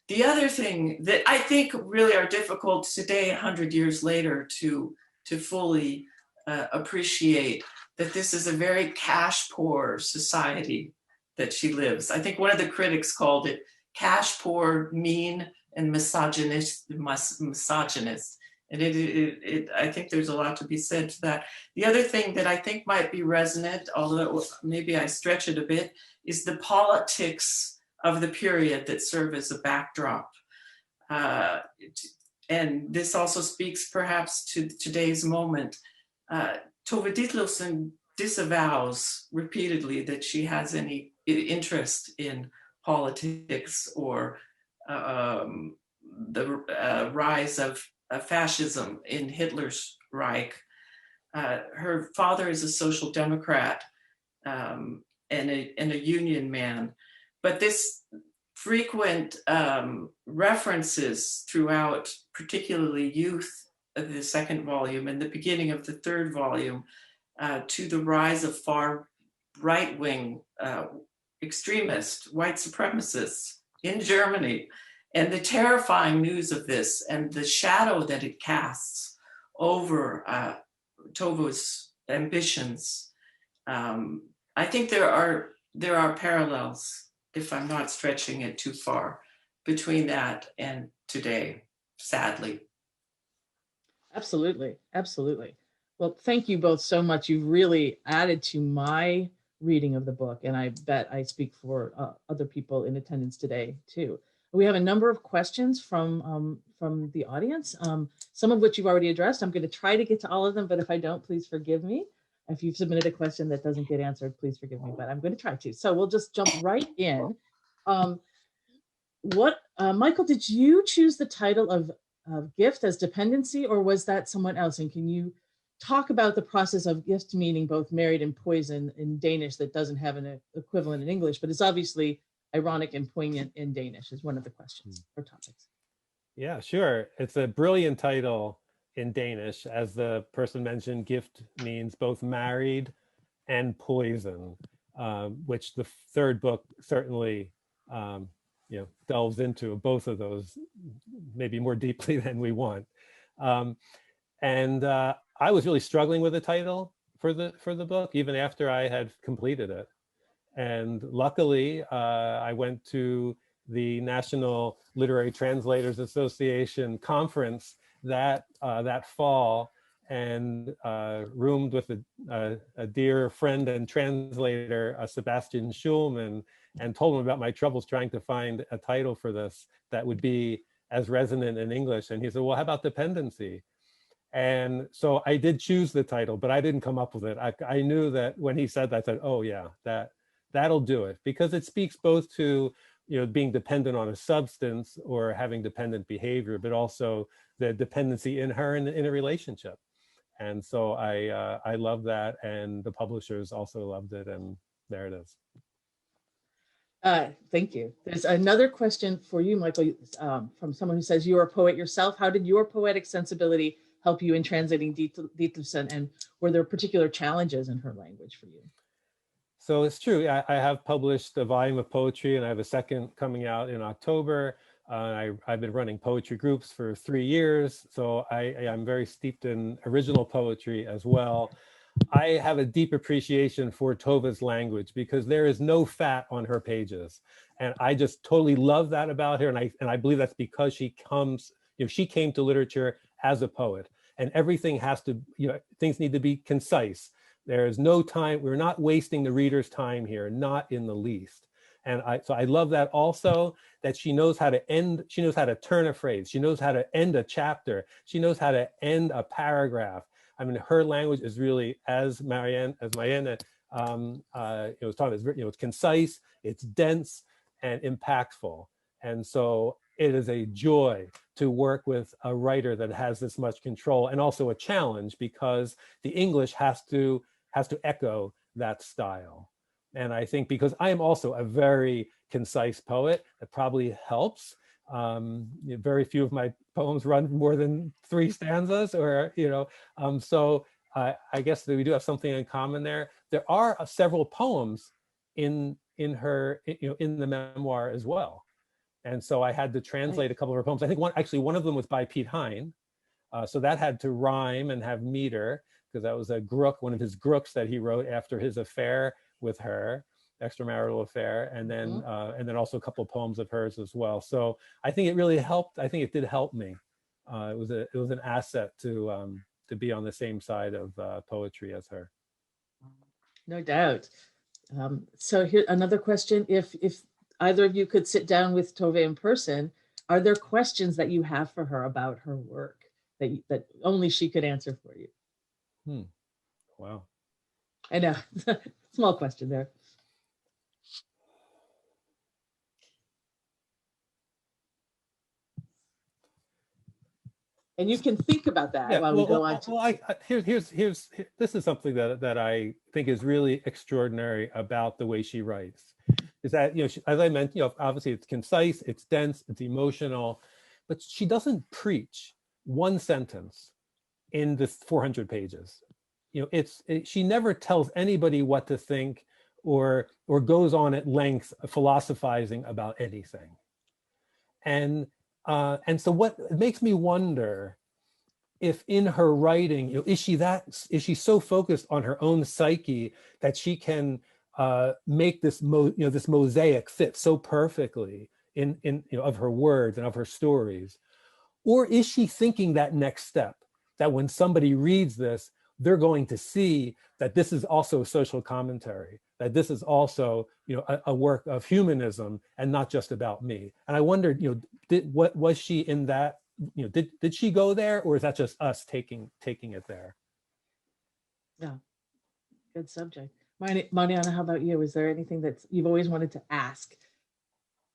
The other thing that I think really are difficult today, 100 years later, to fully appreciate, that this is a very cash-poor society that she lives. I think one of the critics called it cash-poor, mean, and misogynist. And I think there's a lot to be said to that. The other thing that I think might be resonant, although maybe I stretch it a bit, is the politics of the period that serve as a backdrop. And this also speaks perhaps to today's moment. Tove Ditlevsen disavows repeatedly that she has any interest in politics or the rise of fascism in Hitler's Reich. Her father is a social democrat and a union man, but this frequent references throughout, particularly Youth, the second volume, and the beginning of the third volume, to the rise of far right-wing extremist white supremacists in Germany, and the terrifying news of this and the shadow that it casts over Tove's ambitions. I think there are parallels, if I'm not stretching it too far, between that and today, sadly. Absolutely, absolutely. Well, thank you both so much. You've really added to my reading of the book, and I bet I speak for other people in attendance today too. We have a number of questions from the audience, some of which you've already addressed. I'm going to try to get to all of them, but if I don't, please forgive me. If you've submitted a question that doesn't get answered, please forgive me, but I'm going to try to. So we'll just jump right in. Michael, did you choose the title of gift as dependency, or was that someone else? And can you talk about the process of gift, meaning both married and poison in Danish, that doesn't have an equivalent in English, but it's obviously ironic and poignant in Danish, is one of the questions or topics. Yeah, sure. It's a brilliant title in Danish. As the person mentioned, gift means both married and poison, which the third book certainly delves into both of those maybe more deeply than we want. And I was really struggling with the title for the book, even after I had completed it. And luckily, I went to the National Literary Translators Association conference that fall, and roomed with a dear friend and translator, Sebastian Schulman, and told him about my troubles trying to find a title for this that would be as resonant in English. And he said, well, how about dependency? And so I did choose the title, but I didn't come up with it. I knew that when he said that, I thought, oh yeah, that'll do it, because it speaks both to being dependent on a substance or having dependent behavior, but also the dependency in her in a relationship. And so I love that, and the publishers also loved it, and there it is. Thank you. There's another question for you, Michael, from someone who says, you're a poet yourself. How did your poetic sensibility help you in translating Ditlevsen, and were there particular challenges in her language for you? So it's true. I have published a volume of poetry, and I have a second coming out in October. I've been running poetry groups for 3 years, so I'm very steeped in original poetry as well. I have a deep appreciation for Tove's language, because there is no fat on her pages, and I just totally love that about her. And I believe that's because she came to literature as a poet, and everything has to, things need to be concise. There is no time, we're not wasting the reader's time here, not in the least. And so I love that also, that she knows how to end, she knows how to turn a phrase, she knows how to end a chapter, she knows how to end a paragraph. I mean, her language is really, as Marianne was talking, it's concise, it's dense and impactful. And so it is a joy to work with a writer that has this much control, and also a challenge, because the English has to echo that style. And I think because I am also a very concise poet, that probably helps. Very few of my poems run more than 3 stanzas, or so I guess that we do have something in common there. There are several poems in her, in the memoir as well. And so I had to translate a couple of her poems. I think one of them was by Pete Hine. So that had to rhyme and have meter, because that was one of his grooks that he wrote after his affair with her, extramarital affair, and then also a couple of poems of hers as well. So I think it really helped. I think it did help me. It was an asset to be on the same side of poetry as her. No doubt. So here, another question: if either of you could sit down with Tove in person, are there questions that you have for her about her work that only she could answer for you? Wow. I know, small question there. And you can think about that while we go on. This is something that I think is really extraordinary about the way she writes. Is that, as I mentioned, obviously it's concise, it's dense, it's emotional, but she doesn't preach one sentence in the 400 pages. She never tells anybody what to think, or goes on at length philosophizing about anything. And so what it makes me wonder if in her writing, is she so focused on her own psyche that she can make this this mosaic fit so perfectly in of her words and of her stories? Or is she thinking that next step, that when somebody reads this, they're going to see that this is also social commentary, that this is also a work of humanism and not just about me? And I wondered, what was she in that? Did she go there, or is that just us taking it there? Yeah, good subject. Mariana, how about you? Is there anything that you've always wanted to ask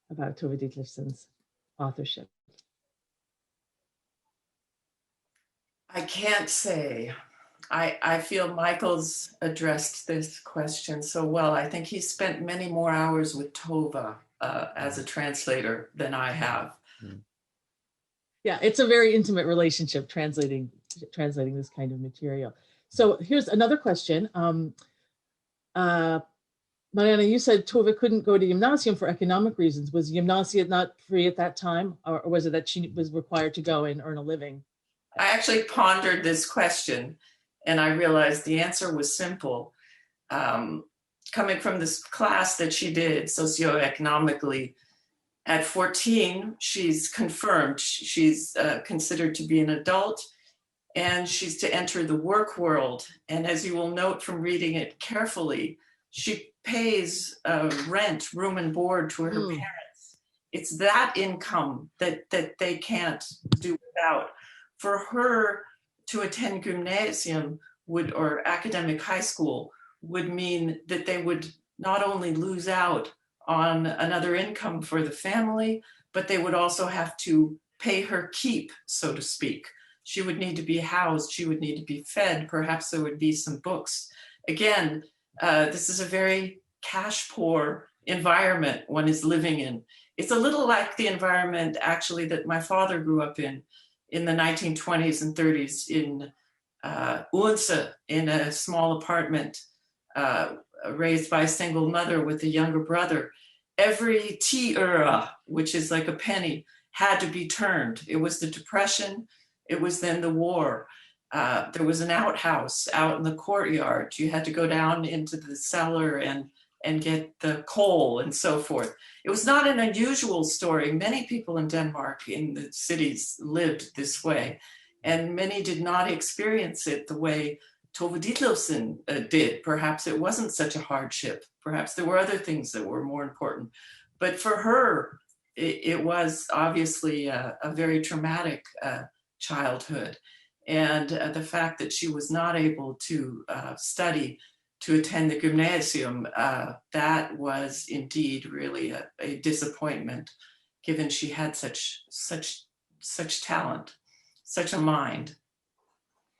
about Tove Ditlevsen's authorship? I can't say. I feel Michael's addressed this question so well. I think he spent many more hours with Tove as a translator than I have. Yeah, it's a very intimate relationship, translating this kind of material. So here's another question. Mariana, you said Tove couldn't go to gymnasium for economic reasons. Was gymnasia not free at that time, or was it that she was required to go and earn a living? I actually pondered this question, and I realized the answer was simple. Coming from this class that she did socioeconomically, at 14, she's confirmed. She's considered to be an adult, and she's to enter the work world. And as you will note from reading it carefully, she pays rent, room and board to her parents. It's that income that they can't do without. For her to attend gymnasium or academic high school would mean that they would not only lose out on another income for the family, but they would also have to pay her keep, so to speak. She would need to be housed, she would need to be fed, perhaps there would be some books. Again, this is a very cash poor environment one is living in. It's a little like the environment actually that my father grew up in the 1920s and 30s in Odense, in a small apartment, raised by a single mother with a younger brother. Every øre, which is like a penny, had to be turned. It was the Depression, it was then the war. There was an outhouse out in the courtyard. You had to go down into the cellar and get the coal and so forth. It was not an unusual story. Many people in Denmark, in the cities, lived this way, and many did not experience it the way Tove Ditlevsen did. Perhaps it wasn't such a hardship. Perhaps there were other things that were more important. But for her, it was obviously a very traumatic childhood. And the fact that she was not able to study, to attend the gymnasium, that was indeed really a disappointment, given she had such talent, such a mind.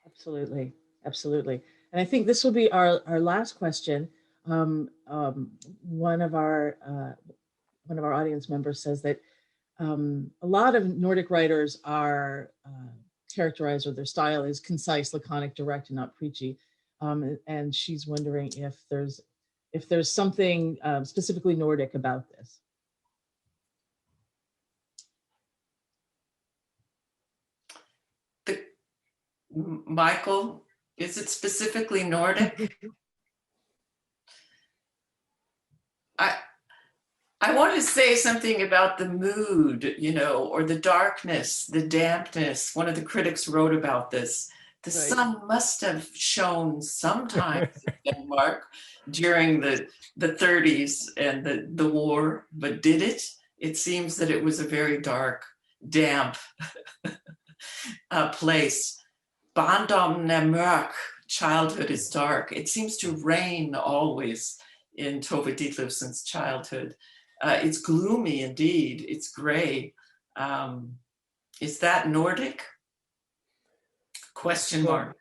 Absolutely, absolutely. And I think this will be our last question. One of our audience members says that a lot of Nordic writers are characterized, or their style is concise, laconic, direct, and not preachy. And she's wondering if there's something specifically Nordic about this. Michael, is it specifically Nordic? I want to say something about the mood, or the darkness, the dampness. One of the critics wrote about this. The sun must have shone sometimes in Denmark during the 30s and the war, but did it? It seems that it was a very dark, damp place. Barndommen er mørk, childhood is dark. It seems to rain always in Tove Ditlevsen's childhood. It's gloomy indeed, it's gray. Is that Nordic? Question mark.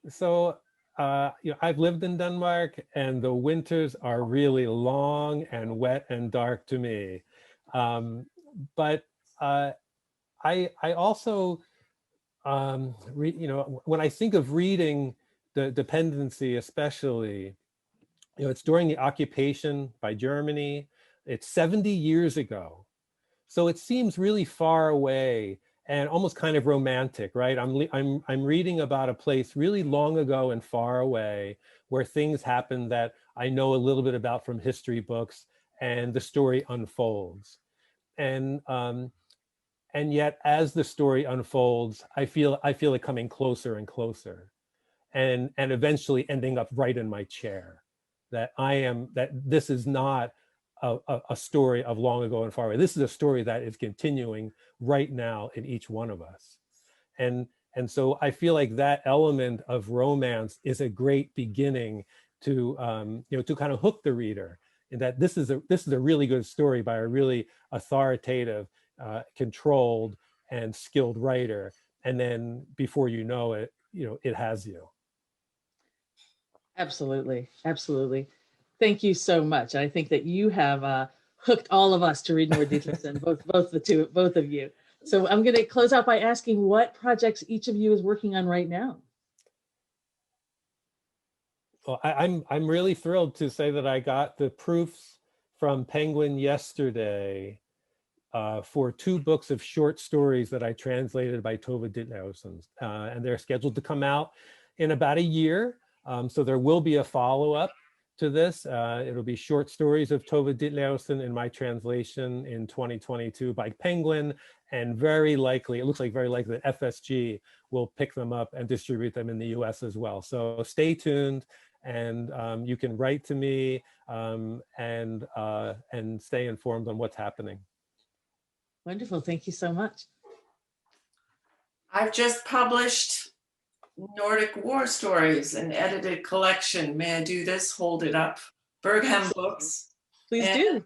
So, I've lived in Denmark, and the winters are really long and wet and dark to me. But I also, when I think of reading the dependency, especially, it's during the occupation by Germany. It's 70 years ago. So it seems really far away and almost kind of romantic, right? I'm reading about a place really long ago and far away where things happen that I know a little bit about from history books, and the story unfolds. And yet as the story unfolds, I feel it coming closer and closer, and eventually ending up right in my chair. That this is not a story of long ago and far away. This is a story that is continuing right now in each one of us. And so I feel like that element of romance is a great beginning to kind of hook the reader, in that this is a really good story by a really authoritative, controlled and skilled writer. And then before you know it, it has you. Absolutely, absolutely. Thank you so much. I think that you have hooked all of us to read more Ditlevsen, both of you. So I'm going to close out by asking what projects each of you is working on right now. Well, I'm really thrilled to say that I got the proofs from Penguin yesterday for 2 books of short stories that I translated by Tove Ditlevsen, and they're scheduled to come out in about a year. So there will be a follow-up to this. It'll be short stories of Tove Ditlevsen in my translation in 2022 by Penguin, and very likely, it looks like very likely that FSG will pick them up and distribute them in the US as well. So stay tuned, and you can write to me and stay informed on what's happening. Wonderful. Thank you so much. I've just published Nordic War Stories, an edited collection. May I do this? Hold it up. Bergham Books. Please And, do.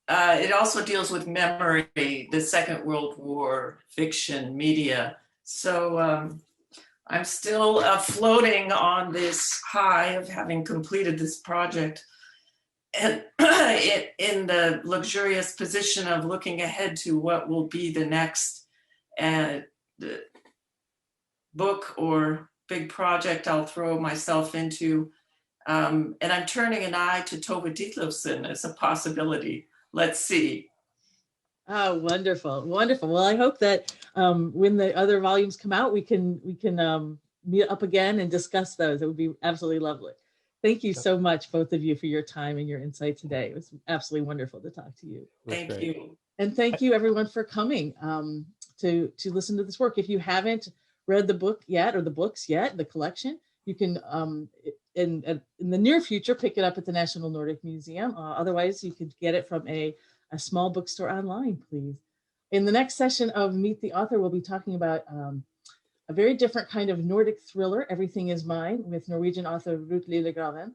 It also deals with memory, the Second World War fiction media. So I'm still floating on this high of having completed this project, and in the luxurious position of looking ahead to what will be the next book or big project I'll throw myself into. And I'm turning an eye to Tove Ditlevsen as a possibility. Let's see. Oh, wonderful, wonderful. Well, I hope that when the other volumes come out, we can meet up again and discuss those. It would be absolutely lovely. Thank you so much, both of you, for your time and your insight today. It was absolutely wonderful to talk to you. Thank you. And thank you, everyone, for coming to listen to this work. If you haven't read the book yet, or the books yet, the collection, you can, in the near future, pick it up at the National Nordic Museum. Otherwise, you could get it from a small bookstore online, please. In the next session of Meet the Author, we'll be talking about a very different kind of Nordic thriller, Everything Is Mine, with Norwegian author Ruth Lillegraven.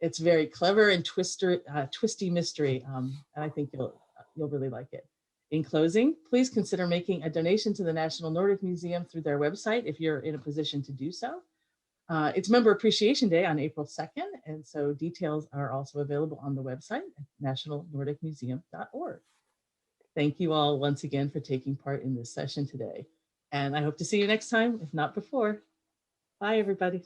It's very clever and twisty mystery, and I think you'll really like it. In closing, please consider making a donation to the National Nordic Museum through their website if you're in a position to do so. It's Member Appreciation Day on April 2nd, and so details are also available on the website at nationalnordicmuseum.org. Thank you all once again for taking part in this session today, and I hope to see you next time, if not before. Bye, everybody.